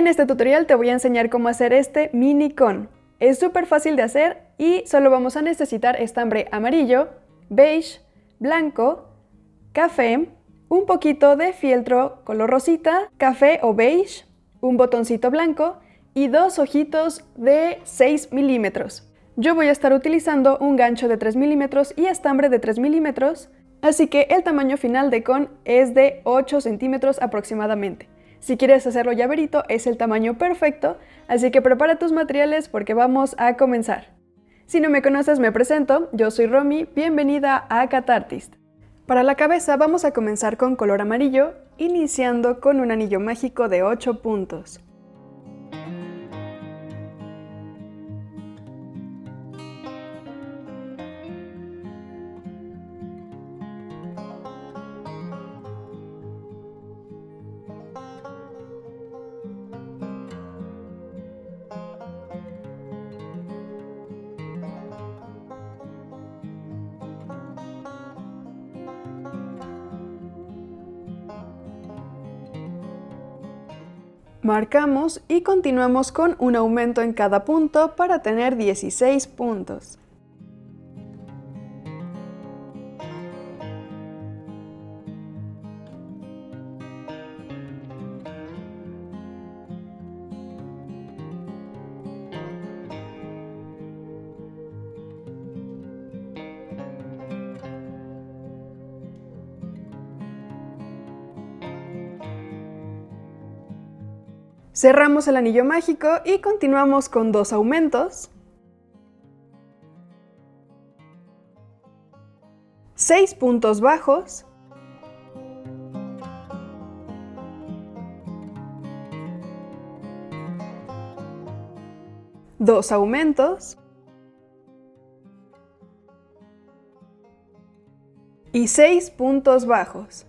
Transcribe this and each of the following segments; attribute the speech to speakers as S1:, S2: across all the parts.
S1: En este tutorial te voy a enseñar cómo hacer este mini con. Es súper fácil de hacer y solo vamos a necesitar estambre amarillo, beige, blanco, café, un poquito de fieltro color rosita, café o beige, un botoncito blanco y dos ojitos de 6 milímetros. Yo voy a estar utilizando un gancho de 3 milímetros y estambre de 3 milímetros, así que el tamaño final de con es de 8 centímetros aproximadamente. Si quieres hacerlo llaverito es el tamaño perfecto, así que prepara tus materiales porque vamos a comenzar. Si no me conoces me presento, yo soy Romy, bienvenida a Catartist. Para la cabeza vamos a comenzar con color amarillo, iniciando con un anillo mágico de 8 puntos. Marcamos y continuamos con un aumento en cada punto para tener 16 puntos. Cerramos el anillo mágico y continuamos con dos aumentos, 6 puntos bajos, dos aumentos y 6 puntos bajos.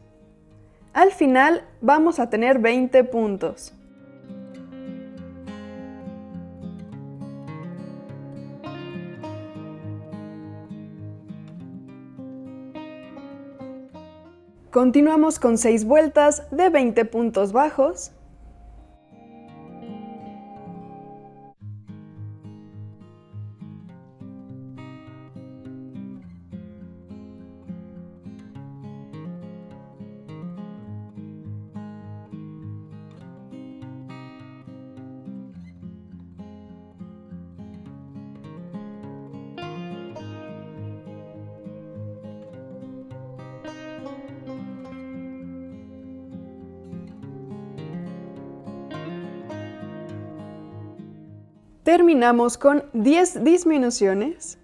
S1: Al final vamos a tener 20 puntos. Continuamos con 6 vueltas de 20 puntos bajos. Terminamos con 10 disminuciones.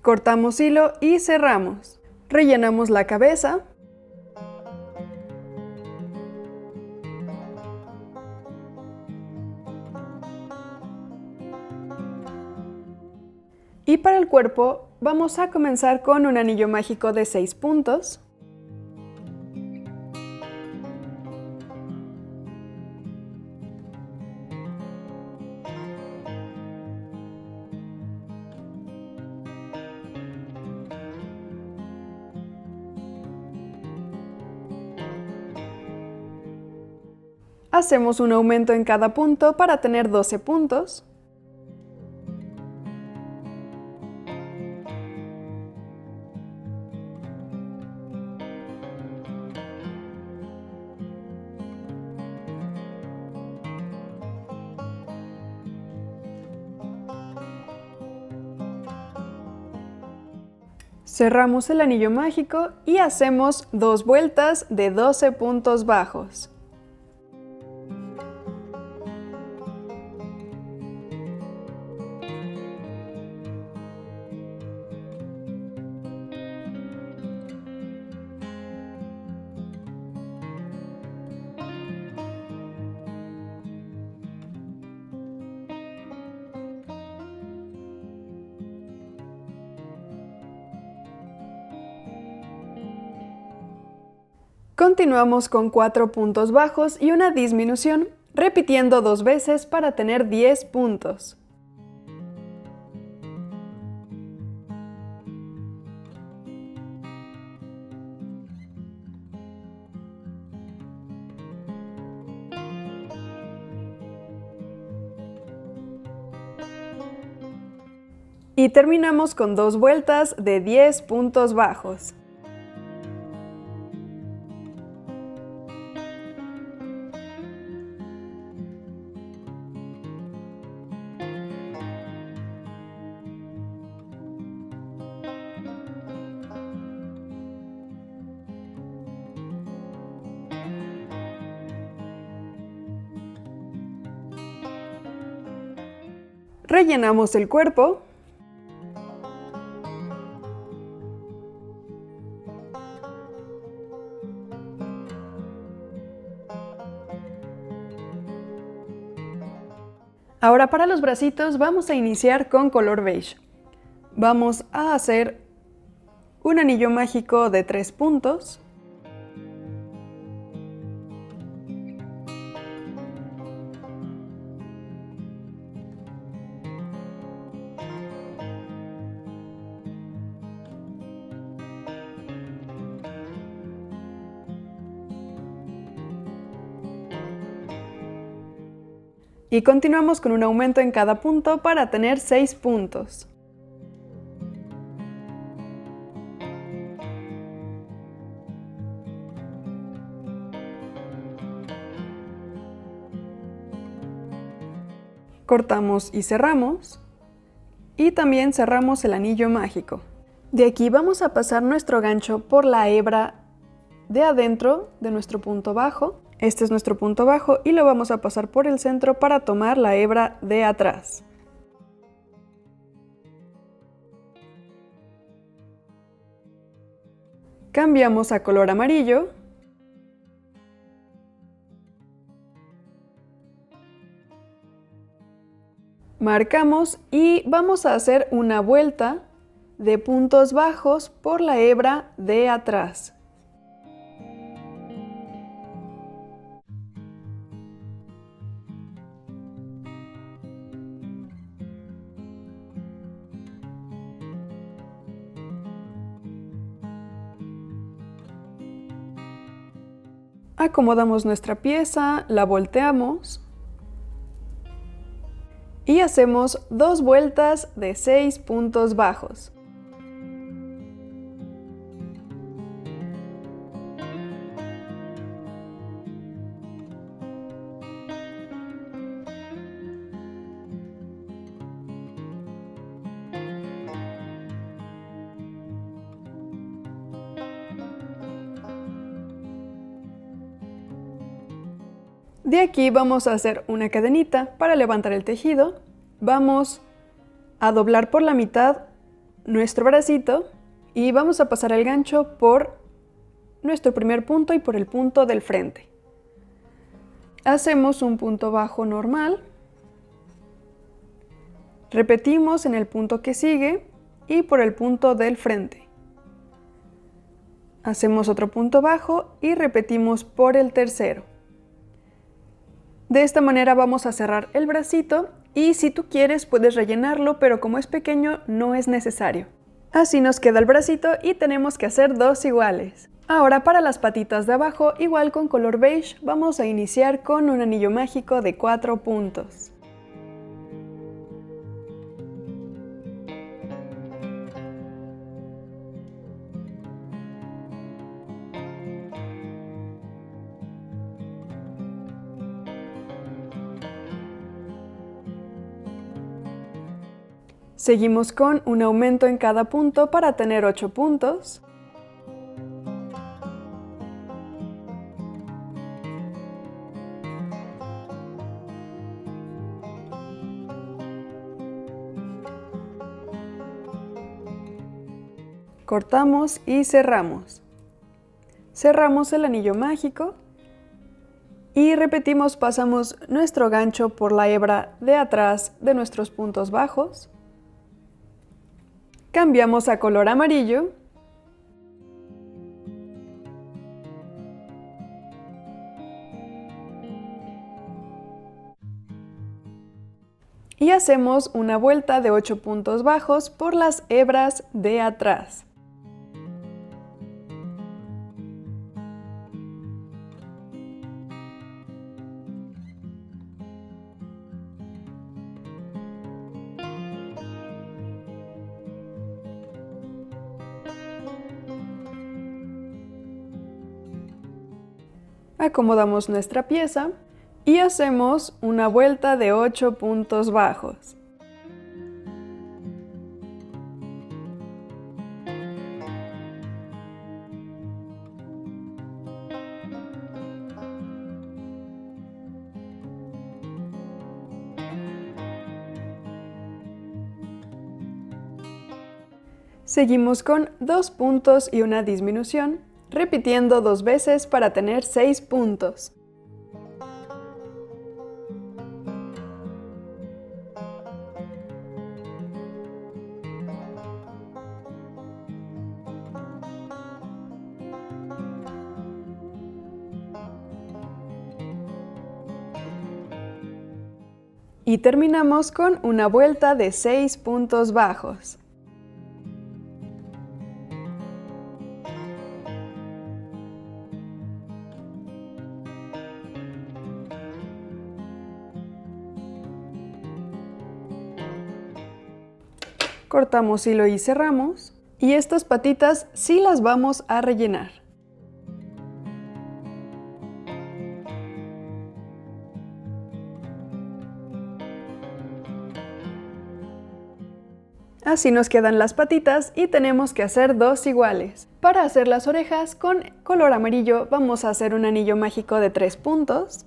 S1: Cortamos hilo y cerramos. Rellenamos la cabeza. Y para el cuerpo vamos a comenzar con un anillo mágico de 6 puntos. Hacemos un aumento en cada punto para tener 12 puntos. Cerramos el anillo mágico y hacemos 2 vueltas de 12 puntos bajos. Continuamos con 4 puntos bajos y una disminución, repitiendo 2 veces para tener 10 puntos. Y terminamos con 2 vueltas de 10 puntos bajos. Rellenamos el cuerpo. Ahora para los bracitos vamos a iniciar con color beige. Vamos a hacer un anillo mágico de 3 puntos. Y continuamos con un aumento en cada punto para tener 6 puntos. Cortamos y cerramos. Y también cerramos el anillo mágico. De aquí vamos a pasar nuestro gancho por la hebra de adentro de nuestro punto bajo. Este es nuestro punto bajo y lo vamos a pasar por el centro para tomar la hebra de atrás. Cambiamos a color amarillo. Marcamos y vamos a hacer una vuelta de puntos bajos por la hebra de atrás. Acomodamos nuestra pieza, la volteamos y hacemos 2 vueltas de 6 puntos bajos. De aquí vamos a hacer una cadenita para levantar el tejido. Vamos a doblar por la mitad nuestro bracito y vamos a pasar el gancho por nuestro primer punto y por el punto del frente. Hacemos un punto bajo normal. Repetimos en el punto que sigue y por el punto del frente. Hacemos otro punto bajo y repetimos por el tercero. De esta manera vamos a cerrar el bracito y si tú quieres puedes rellenarlo, pero como es pequeño no es necesario. Así nos queda el bracito y tenemos que hacer 2 iguales. Ahora para las patitas de abajo, igual con color beige, vamos a iniciar con un anillo mágico de 4 puntos. Seguimos con un aumento en cada punto para tener 8 puntos. Cortamos y cerramos. Cerramos el anillo mágico y repetimos, pasamos nuestro gancho por la hebra de atrás de nuestros puntos bajos. Cambiamos a color amarillo. y hacemos una vuelta de 8 puntos bajos por las hebras de atrás. Acomodamos nuestra pieza y hacemos una vuelta de 8 puntos bajos. Seguimos con 2 puntos y una disminución, repitiendo 2 veces para tener 6 puntos. Y terminamos con una vuelta de 6 puntos bajos. Cortamos hilo y cerramos. Y estas patitas sí las vamos a rellenar. Así nos quedan las patitas y tenemos que hacer 2 iguales. Para hacer las orejas con color amarillo vamos a hacer un anillo mágico de 3 puntos.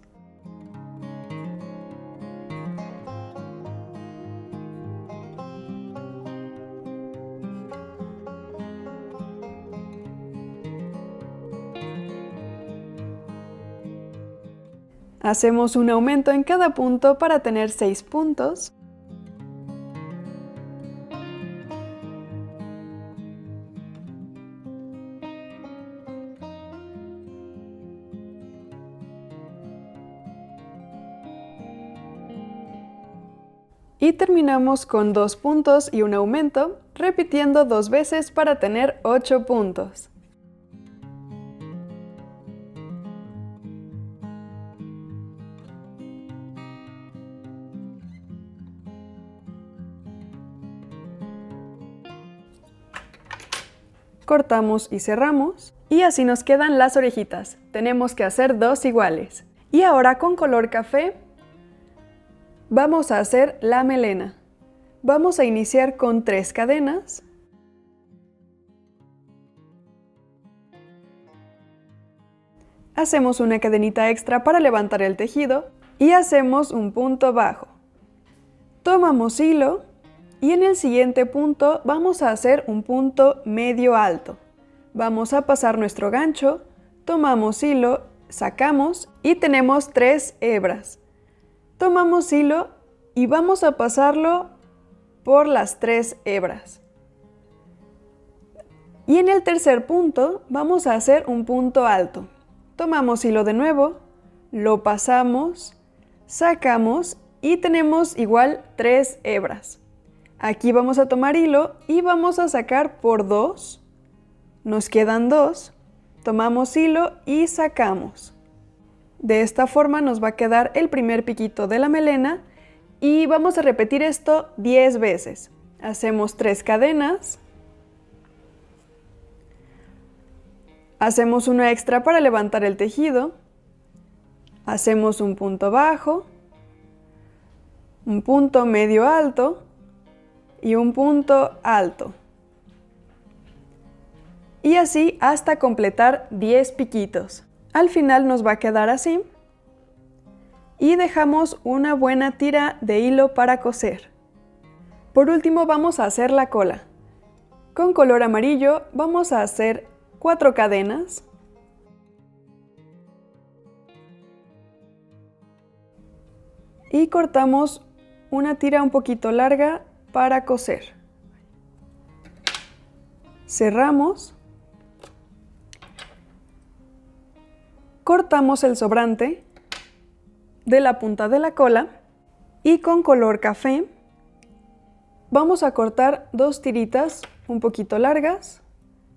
S1: Hacemos un aumento en cada punto para tener 6 puntos. Y terminamos con 2 puntos y un aumento, repitiendo 2 veces para tener 8 puntos. Cortamos y cerramos. Y así nos quedan las orejitas. Tenemos que hacer 2 iguales. Y ahora con color café vamos a hacer la melena. Vamos a iniciar con 3 cadenas. Hacemos una cadenita extra para levantar el tejido y hacemos un punto bajo. Tomamos hilo y en el siguiente punto vamos a hacer un punto medio alto. Vamos a pasar nuestro gancho, tomamos hilo, sacamos y tenemos 3 hebras. Tomamos hilo y vamos a pasarlo por las 3 hebras. Y en el tercer punto vamos a hacer un punto alto. Tomamos hilo de nuevo, lo pasamos, sacamos y tenemos igual 3 hebras. Aquí vamos a tomar hilo y vamos a sacar por 2. Nos quedan 2. Tomamos hilo y sacamos. De esta forma nos va a quedar el primer piquito de la melena y vamos a repetir esto 10 veces. Hacemos 3 cadenas. Hacemos una extra para levantar el tejido. Hacemos un punto bajo, un punto medio alto y un punto alto. Y así hasta completar 10 piquitos. Al final nos va a quedar así. Y dejamos una buena tira de hilo para coser. Por último vamos a hacer la cola. Con color amarillo vamos a hacer 4 cadenas. Y cortamos una tira un poquito larga para coser. Cerramos. Cortamos el sobrante de la punta de la cola Y con color café vamos a cortar 2 tiritas un poquito largas,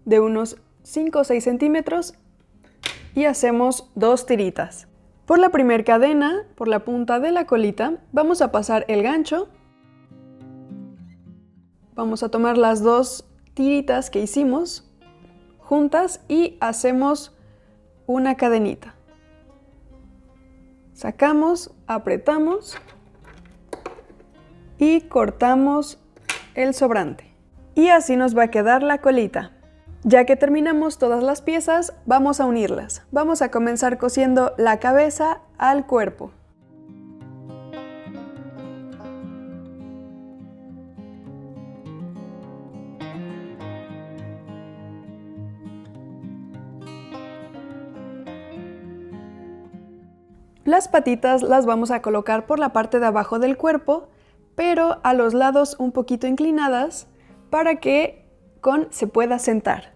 S1: de unos 5 o 6 centímetros, y hacemos 2 tiritas. Por la primera cadena, por la punta de la colita, vamos a pasar el gancho. Vamos a tomar las 2 tiritas que hicimos juntas y hacemos una cadenita. Sacamos, apretamos y cortamos el sobrante. Y así nos va a quedar la colita. Ya que terminamos todas las piezas, vamos a unirlas. Vamos a comenzar cosiendo la cabeza al cuerpo. Las patitas las vamos a colocar por la parte de abajo del cuerpo, pero a los lados un poquito inclinadas para que se pueda sentar.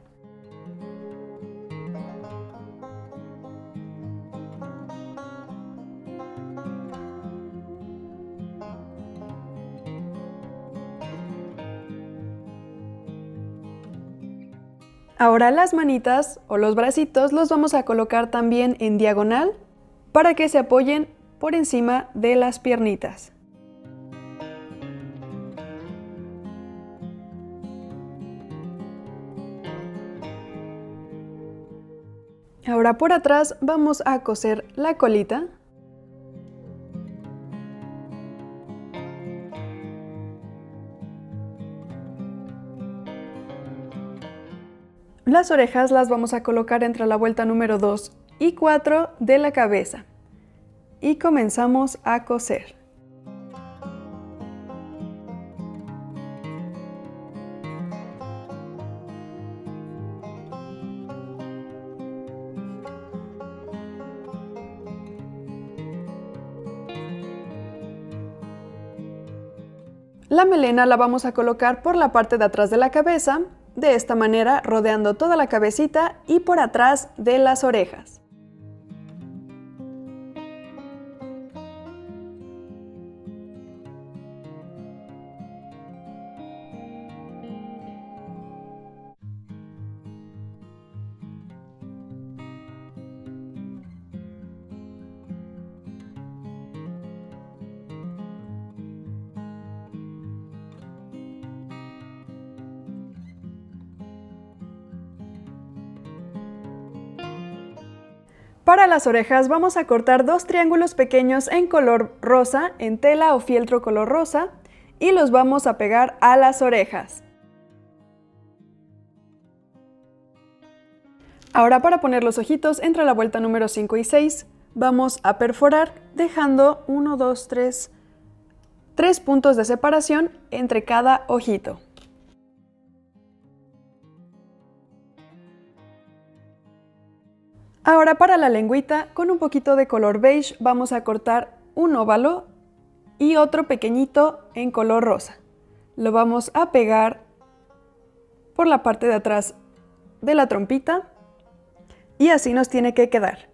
S1: Ahora las manitas o los bracitos los vamos a colocar también en diagonal para que se apoyen por encima de las piernitas. Ahora por atrás vamos a coser la colita. Las orejas las vamos a colocar entre la vuelta número 2 y 4 de la cabeza. Y comenzamos a coser. La melena la vamos a colocar por la parte de atrás de la cabeza, de esta manera rodeando toda la cabecita y por atrás de las orejas. Para las orejas vamos a cortar 2 triángulos pequeños en color rosa, en tela o fieltro color rosa, y los vamos a pegar a las orejas. Ahora para poner los ojitos entre la vuelta número 5 y 6, vamos a perforar dejando 1, 2, 3 puntos de separación entre cada ojito. Ahora para la lengüita, con un poquito de color beige, vamos a cortar un óvalo y otro pequeñito en color rosa. Lo vamos a pegar por la parte de atrás de la trompita y así nos tiene que quedar.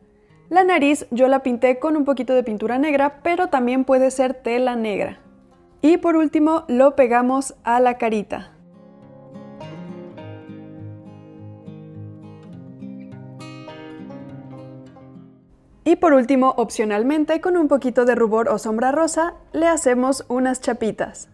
S1: La nariz yo la pinté con un poquito de pintura negra, pero también puede ser tela negra. Y por último lo pegamos a la carita. Y por último, opcionalmente, con un poquito de rubor o sombra rosa, le hacemos unas chapitas.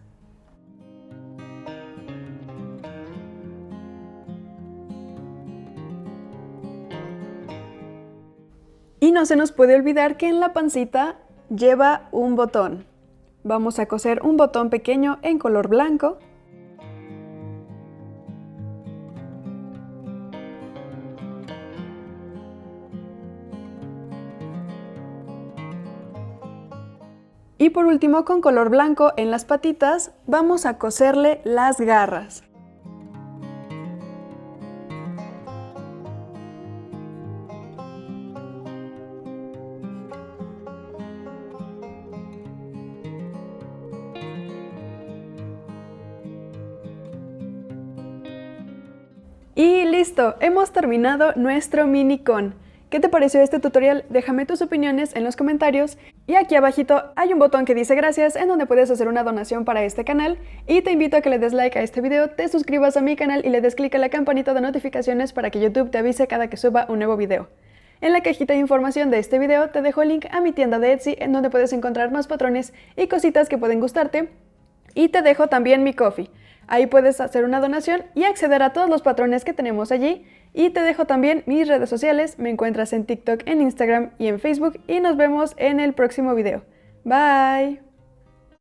S1: Y no se nos puede olvidar que en la pancita lleva un botón. Vamos a coser un botón pequeño en color blanco. Y por último, con color blanco en las patitas, vamos a coserle las garras. Y listo, hemos terminado nuestro mini con. ¿Qué te pareció este tutorial? Déjame tus opiniones en los comentarios Y aquí abajito hay un botón que dice gracias, en donde puedes hacer una donación para este canal, y te invito a que le des like a este video, te suscribas a mi canal y le des click a la campanita de notificaciones para que YouTube te avise cada que suba un nuevo video. En la cajita de información de este video te dejo el link a mi tienda de Etsy, en donde puedes encontrar más patrones y cositas que pueden gustarte, y te dejo también mi Ko-fi. Ahí puedes hacer una donación y acceder a todos los patrones que tenemos allí. Y te dejo también mis redes sociales, me encuentras en TikTok, en Instagram y en Facebook, y nos vemos en el próximo video. Bye.